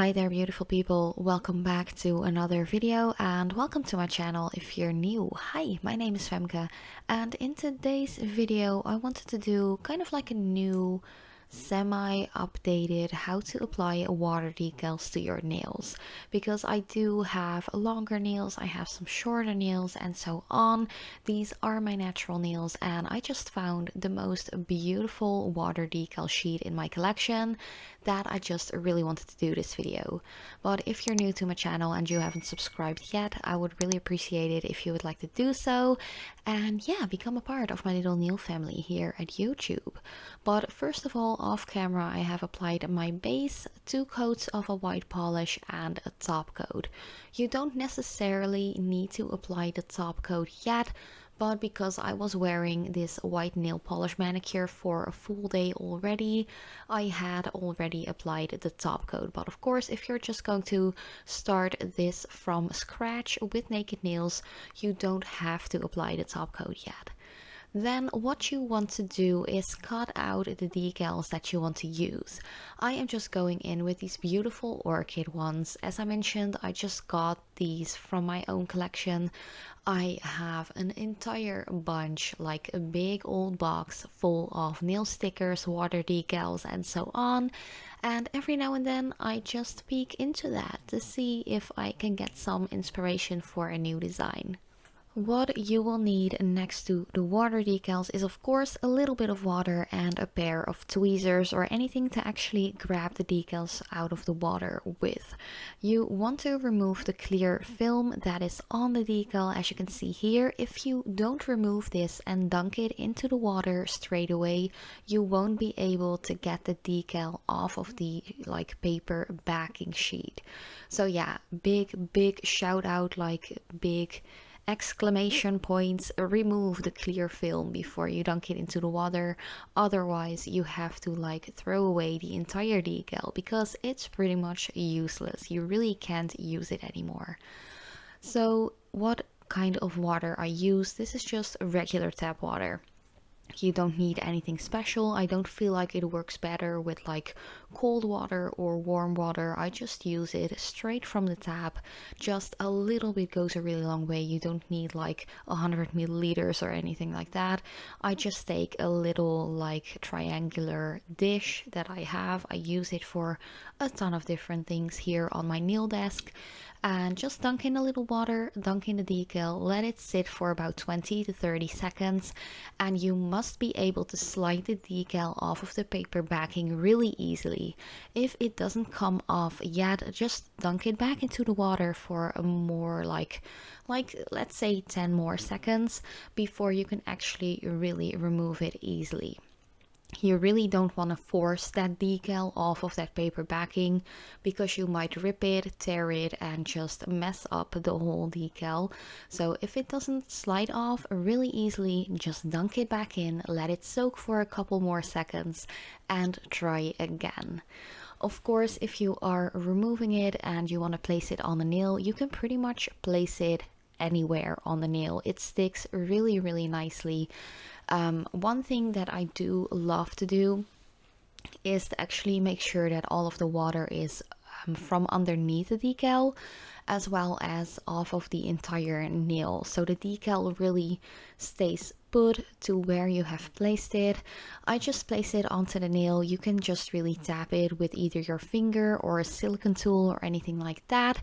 Hi there, beautiful people. Welcome back to another video and welcome to my channel if you're new. Hi, my name is Femke, and in today's video I wanted to do kind of like a new semi-updated how to apply water decals to your nails, because I do have longer nails, I have some shorter nails and so on. These are my natural nails and I just found the most beautiful water decal sheet in my collection that I just really wanted to do this video. But if you're new to my channel and you haven't subscribed yet, I would really appreciate it if you would like to do so, and yeah, become a part of my little nail family here at YouTube. But first of all, off camera I have applied my base, 2 coats of a white polish and a top coat. You don't necessarily need to apply the top coat yet, but because I was wearing this white nail polish manicure for a full day already, I had already applied the top coat. But of course, if you're just going to start this from scratch with naked nails, you don't have to apply the top coat yet. Then what you want to do is cut out the decals that you want to use. I am just going in with these beautiful orchid ones. As I mentioned, I just got these from my own collection. I have an entire bunch, like a big old box full of nail stickers, water decals and so on. And every now and then I just peek into that to see if I can get some inspiration for a new design. What you will need next to the water decals is of course a little bit of water and a pair of tweezers or anything to actually grab the decals out of the water with. You want to remove the clear film that is on the decal, as you can see here. If you don't remove this and dunk it into the water straight away, you won't be able to get the decal off of the paper backing sheet. So yeah, big shout out, big exclamation points, remove the clear film before you dunk it into the water. Otherwise you have to throw away the entire decal because it's pretty much useless. You really can't use it anymore. So what kind of water I use? This is just regular tap water. You don't need anything special. I don't feel like it works better with cold water or warm water. I just use it straight from the tap. Just a little bit goes a really long way. You don't need 100 milliliters or anything like that. I just take a little triangular dish that I have. I use it for a ton of different things here on my nail desk. And just dunk in a little water, dunk in the decal, let it sit for about 20 to 30 seconds, and you must be able to slide the decal off of the paper backing really easily. If it doesn't come off yet, just dunk it back into the water for a more let's say 10 more seconds before you can actually really remove it easily. You really don't want to force that decal off of that paper backing because you might rip it, tear it and just mess up the whole decal. So if it doesn't slide off really easily, just dunk it back in, let it soak for a couple more seconds and try again. Of course, if you are removing it and you want to place it on the nail, you can pretty much place it anywhere on the nail. It sticks really nicely. One thing that I do love to do is to actually make sure that all of the water is from underneath the decal as well as off of the entire nail, so the decal really stays put to where you have placed it. I just place it onto the nail. You can just really tap it with either your finger or a silicone tool or anything like that.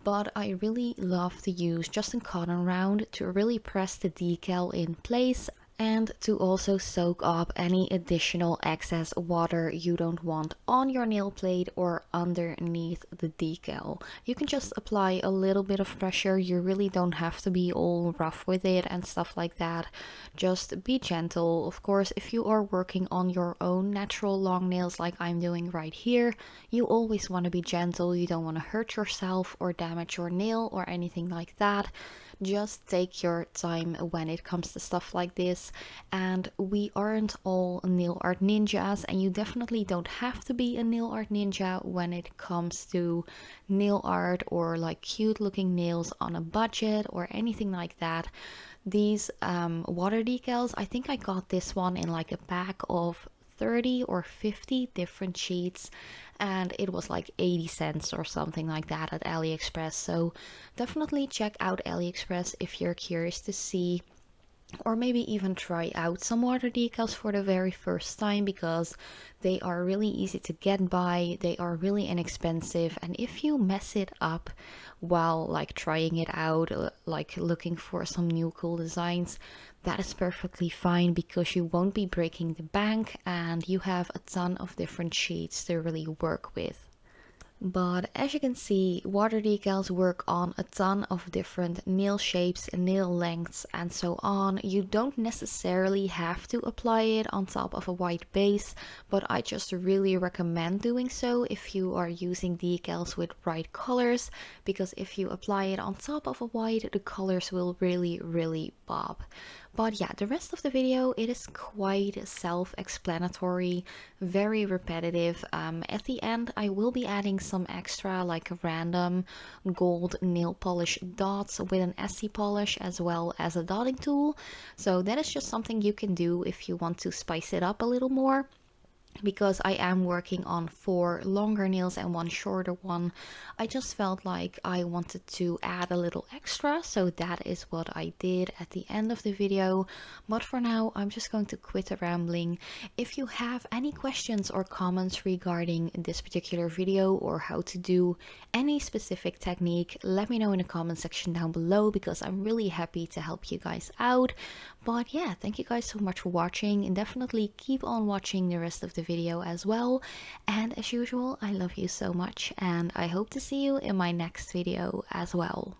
But I really love to use just a cotton round to really press the decal in place and to also soak up any additional excess water you don't want on your nail plate or underneath the decal. You can just apply a little bit of pressure. You really don't have to be all rough with it and stuff like that. Just be gentle. Of course, if you are working on your own natural long nails like I'm doing right here, you always want to be gentle. You don't want to hurt yourself or damage your nail or anything like that. Just take your time when it comes to stuff like this, and we aren't all nail art ninjas, and you definitely don't have to be a nail art ninja when it comes to nail art or cute looking nails on a budget or anything like that. These water decals, I think I got this one in a pack of 30 or 50 different sheets, and it was like 80 cents or something like that at AliExpress. So definitely check out AliExpress if you're curious to see, or maybe even try out some water decals for the very first time, because they are really easy to get by, they are really inexpensive, and if you mess it up while like trying it out, like looking for some new cool designs, that is perfectly fine, because you won't be breaking the bank and you have a ton of different sheets to really work with. But as you can see, water decals work on a ton of different nail shapes, nail lengths, and so on. You don't necessarily have to apply it on top of a white base, but I just really recommend doing so if you are using decals with bright colors, because if you apply it on top of a white, the colors will really bob. But yeah, the rest of the video, it is quite self-explanatory, very repetitive. At the end, I will be adding some extra like random gold nail polish dots with an SC polish as well as a dotting tool. So that is just something you can do if you want to spice it up a little more. Because I am working on 4 longer nails and 1 shorter one, I just felt like I wanted to add a little extra, so that is what I did at the end of the video. But for now, I'm just going to quit rambling. If you have any questions or comments regarding this particular video or how to do any specific technique, let me know in the comment section down below, because I'm really happy to help you guys out. But yeah, thank you guys so much for watching, and definitely keep on watching the rest of the video as well. And as usual, I love you so much, and I hope to see you in my next video as well.